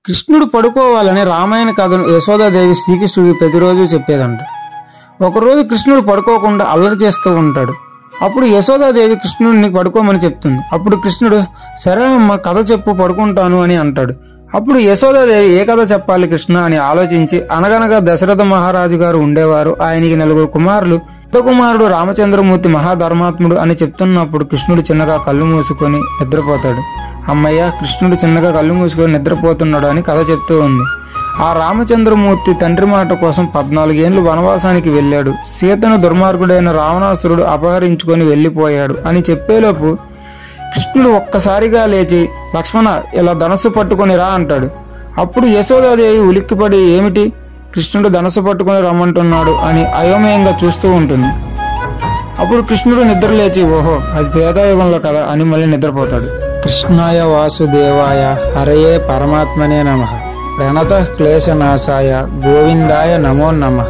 కృష్ణుడు పడుకోవాలని రామాయణ కథను యశోదాదేవి శ్రీకృష్ణుడికి ప్రతిరోజు చెప్పేదంట. ఒకరోజు కృష్ణుడు పడుకోకుండా అల్లరి చేస్తూ ఉంటాడు. అప్పుడు యశోదాదేవి కృష్ణుడిని పడుకోమని చెప్తుంది. అప్పుడు కృష్ణుడు సరే అమ్మ కథ చెప్పు పడుకుంటాను అని అంటాడు. అప్పుడు యశోదాదేవి ఏ కథ చెప్పాలి కృష్ణ అని ఆలోచించి అనగనగా దశరథ మహారాజు గారు ఉండేవారు. ఆయనకి 4 కుమారులు. పెద్ద కుమారుడు రామచంద్రమూర్తి మహాధర్మాత్ముడు అని చెప్తున్నప్పుడు కృష్ణుడు చిన్నగా కళ్ళు మూసుకొని నిద్రపోతాడు. అమ్మయ్య కృష్ణుడు చిన్నగా కళ్ళు మూసుకొని నిద్రపోతున్నాడు అని కథ చెప్తూ ఉంది. ఆ రామచంద్రమూర్తి తండ్రి మాట కోసం 14 ఏళ్లు వనవాసానికి వెళ్ళాడు. సీతను దుర్మార్గుడైన రావణాసురుడు అపహరించుకొని వెళ్ళిపోయాడు అని చెప్పేలోపు కృష్ణుడు ఒక్కసారిగా లేచి లక్ష్మణ ఇలా ధనస్సు పట్టుకొని రా అంటాడు. అప్పుడు యశోదాదేవి ఉలిక్కిపడి ఏమిటి కృష్ణుడు ధనస్సు పట్టుకొని రమ్మంటున్నాడు అని అయోమయంగా చూస్తూ ఉంటుంది. అప్పుడు కృష్ణుడు నిద్ర లేచి ఓహో అది త్రేతాయుగంలో కదా అని మళ్ళీ నిద్రపోతాడు. కృష్ణాయ వాసుదేవాయ హరయే పరమాత్మనే నమః ప్రణత క్లేశనాశాయ గోవిందాయ నమో నమః.